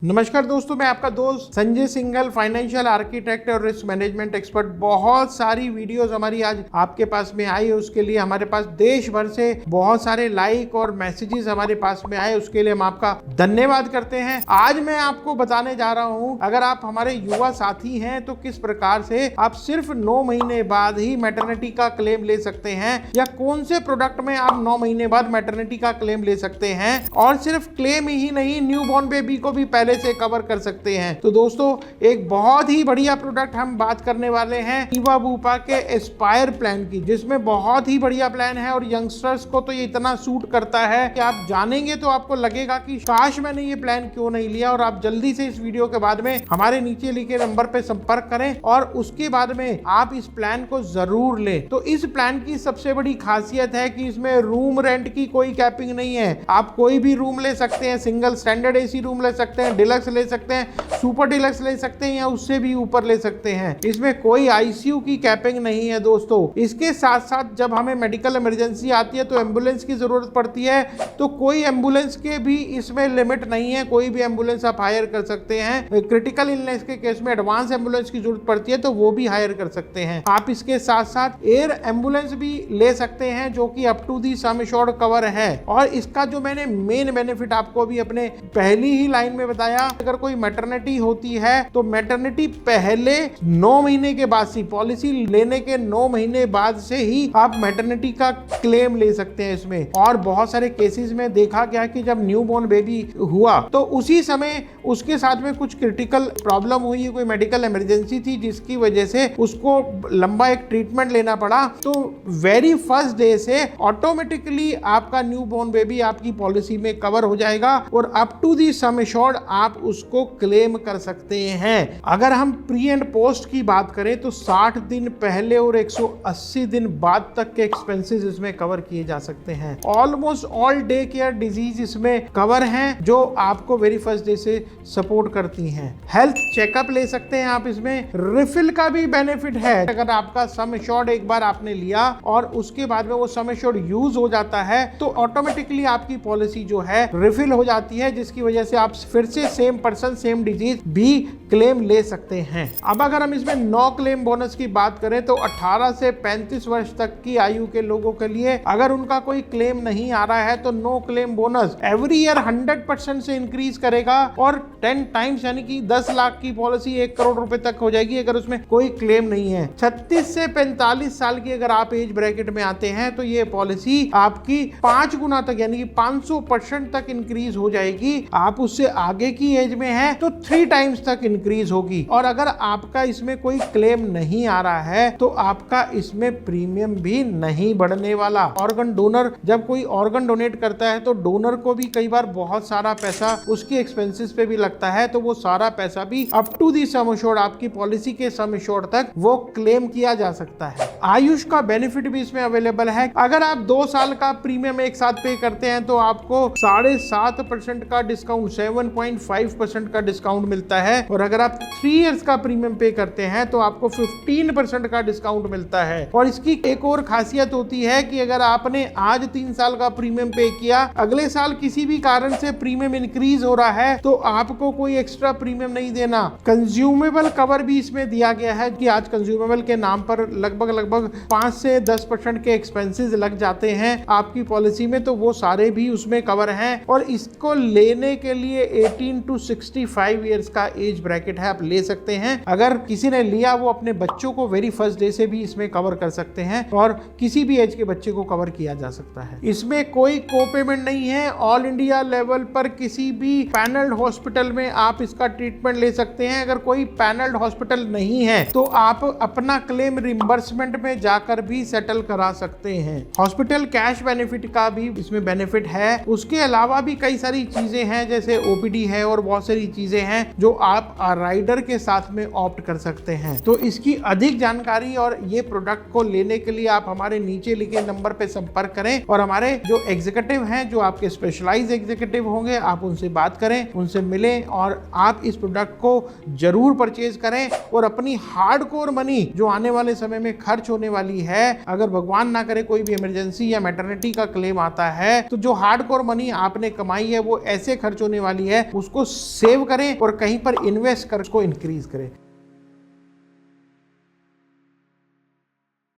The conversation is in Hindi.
नमस्कार दोस्तों, मैं आपका दोस्त संजय सिंघल, फाइनेंशियल आर्किटेक्ट और रिस्क मैनेजमेंट एक्सपर्ट। बहुत सारी वीडियोस हमारी आज आपके पास में आई है, उसके लिए हमारे पास देश भर से बहुत सारे लाइक और मैसेजेस हमारे पास में आए, उसके लिए हम आपका धन्यवाद करते हैं। आज मैं आपको बताने जा रहा हूं, अगर आप हमारे युवा साथी हैं तो किस प्रकार से आप सिर्फ 9 महीने बाद ही मैटरनिटी का क्लेम ले सकते हैं, या कौन से प्रोडक्ट में आप 9 महीने बाद मैटरनिटी का क्लेम ले सकते हैं, और सिर्फ क्लेम ही नहीं, न्यू बॉर्न बेबी को भी पहले से कवर कर सकते हैं। तो दोस्तों, एक बहुत ही बढ़िया प्रोडक्ट हम बात करने वाले हैं ईवा बूपा के एस्पायर प्लान की, जिसमें बहुत ही बढ़िया प्लान है और यंगस्टर्स को तो ये इतना सूट करता है कि आप जानेंगे तो आपको लगेगा कि काश मैंने ये प्लान क्यों नहीं लिया। और आप जल्दी से इस वीडियो के बाद में हमारे नीचे लिखे नंबर पे संपर्क करें और उसके बाद में आप इस प्लान को जरूर लें। तो इस प्लान की सबसे बड़ी खासियत है कि इसमें रूम रेंट की कोई कैपिंग नहीं है। आप कोई भी रूम ले सकते हैं, सिंगल स्टैंडर्ड एसी रूम ले सकते हैं, डिलक्स ले सकते हैं, सुपर डिलक्स ले सकते हैं, या उससे भी ऊपर ले सकते हैं। इसमें कोई आईसीयू की कैपिंग नहीं है दोस्तों। इसके साथ साथ जब हमें मेडिकल इमरजेंसी आती है तो एम्बुलेंस की जरूरत पड़ती है, तो कोई एम्बुलेंस के भी इसमें लिमिट नहीं है। कोई भी एम्बुलेंस आप हायर कर सकते हैं। क्रिटिकल इलनेस के केस में एडवांस एम्बुलेंस की जरूरत पड़ती है तो वो भी हायर कर सकते हैं। आप इसके साथ साथ एयर एम्बुलेंस भी ले सकते हैं, जो कि up to the sum assured cover है। और इसका जो मैंने मेन बेनिफिट आपको भी अपने पहली ही लाइन में बताया, अगर कोई मैटरनिटी होती है तो मैटरनिटी पहले 9 महीने के बाद से, पॉलिसी लेने के 9 महीने बाद से ही आप मैटरनिटी का क्लेम ले सकते हैं इसमें। और बहुत सारे केसेस में देखा गया कि जब न्यू बॉर्न बेबी हुआ तो उसी समय उसके साथ में कुछ क्रिटिकल प्रॉब्लम हुई, कोई मेडिकल इमरजेंसी थी जिसकी वजह से उसको लंबा एक ट्रीटमेंट लेना पड़ा। तो वेरी फर्स्ट डे से ऑटोमेटिकली आपका न्यू बॉर्न बेबी आपकी पॉलिसी में कवर हो जाएगा और up to the sum assured आप उसको क्लेम कर सकते हैं। अगर हम प्री एंड पोस्ट की बात करें तो 60 दिन पहले और 180 दिन बाद तक के एक्सपेंसेस इसमें कवर किए जा सकते हैं। Almost all day care disease इसमें कवर हैं, जो आपको वेरी फर्स्ट डे से सपोर्ट करती हैं। हेल्थ चेकअप ले सकते हैं आप इसमें। रिफिल का भी बेनिफिट है। अगर आपका सम एश्योर्ड एक बार आपने लिया और उसके बाद में वो सम एश्योर्ड यूज हो जाता है तो ऑटोमेटिकली आपकी पॉलिसी जो है रिफिल हो जाती है, जिसकी वजह से आप फिर से सेम पर्सन सेम डिजीज भी क्लेम ले सकते हैं। अब अगर हम इसमें 9 क्लेम बोनस की बात करें तो 18 से 35 वर्ष तक की आयु के लोगों के लिए अगर उनका कोई क्लेम नहीं आ रहा है तो 9 क्लेम बोनस एवरी ईयर 100% से इंक्रीज करेगा और 10 टाइम्स, यानी कि 10 लाख की पॉलिसी 1 करोड़ रुपए तक हो जाएगी अगर उसमें कोई क्लेम नहीं है। 36 से 45 साल की अगर आप एज ब्रैकेट में आते हैं तो ये पॉलिसी आपकी 5 गुना तक, यानी कि 500% तक इंक्रीज हो जाएगी। आप उससे आगे की एज में है तो 3 टाइम्स तक इंक्रीज होगी। और अगर आपका इसमें कोई क्लेम नहीं आ रहा है तो आपका इसमें प्रीमियम भी नहीं बढ़ने वाला। ऑर्गन डोनर जब कोई ऑर्गन डोनेट करता है तो डोनर को भी कई बार बहुत सारा पैसा उसकी एक्सपेंसेस पे भी लगता है, तो वो सारा पैसा भी up to the sum assured, आपकी पॉलिसी के सम एश्योर्ड तक वो क्लेम किया जा सकता है। आयुष का बेनिफिट भी इसमें अवेलेबल है। अगर आप 2 साल का प्रीमियम एक साथ पे करते हैं तो आपको 7.5% का डिस्काउंट, 7.5% का डिस्काउंट मिलता है। और अगर आप 3 इयर्स का प्रीमियम पे करते हैं तो आपको 15% का डिस्काउंट मिलता है। और इसकी एक और खासियत होती है कि अगर आपने आज 3 साल का प्रीमियम पे किया, अगले साल किसी भी कारण से प्रीमियम इंक्रीज हो रहा है तो आपको कोई एक्स्ट्रा प्रीमियम नहीं देना। कंज्यूमेबल कवर भी इसमें दिया गया है कि आज कंज्यूमेबल के नाम पर लगभग 5 से 10% के एक्सपेंसेस लग जाते हैं आपकी पॉलिसी में, तो वो सारे भी उसमें कवर हैं। और इसको लेने के लिए 18 to 65 इयर्स का एज ब्रैकेट है, आप ले सकते हैं। अगर किसी ने लिया वो अपने बच्चों को वेरी फर्स्ट डे से भी इसमें कवर कर सकते हैं और किसी भी एज के बच्चे को कवर किया जा सकता है। इसमें कोई को पेमेंट नहीं है। ऑल इंडिया लेवल पर किसी भी पैनल्ड हॉस्पिटल में आप इसका ट्रीटमेंट ले सकते हैं। अगर कोई पैनल्ड हॉस्पिटल नहीं है तो आप अपना क्लेम रिम्बर्समेंट में जाकर भी सेटल करा सकते हैं। हॉस्पिटल कैश बेनिफिट का भी इसमें बेनिफिट है। उसके अलावा भी कई सारी चीजें हैं, जैसे ओपीडी है और बहुत सारी चीजें हैं जो आप राइडर के साथ में ऑप्ट कर सकते हैं। तो इसकी अधिक जानकारी और ये प्रोडक्ट को लेने के लिए आप हमारे नीचे लिखे नंबर पे संपर्क करें और हमारे जो एग्जीक्यूटिव हैं, जो आपके स्पेशलाइज एग्जीक्यूटिव होंगे, आप उनसे बात करें, उनसे मिलें और आप इस प्रोडक्ट को जरूर परचेज करें और अपनी हार्डकोर मनी जो आने वाले समय में खर्च होने वाली है, अगर भगवान ना करे कोई भी इमरजेंसी या मैटरनिटी का क्लेम आता है, तो जो हार्डकोर मनी आपने कमाई है वो ऐसे खर्च होने वाली है, उसको सेव करें और कहीं पर इन्वेस्ट कर उसको इंक्रीज करें।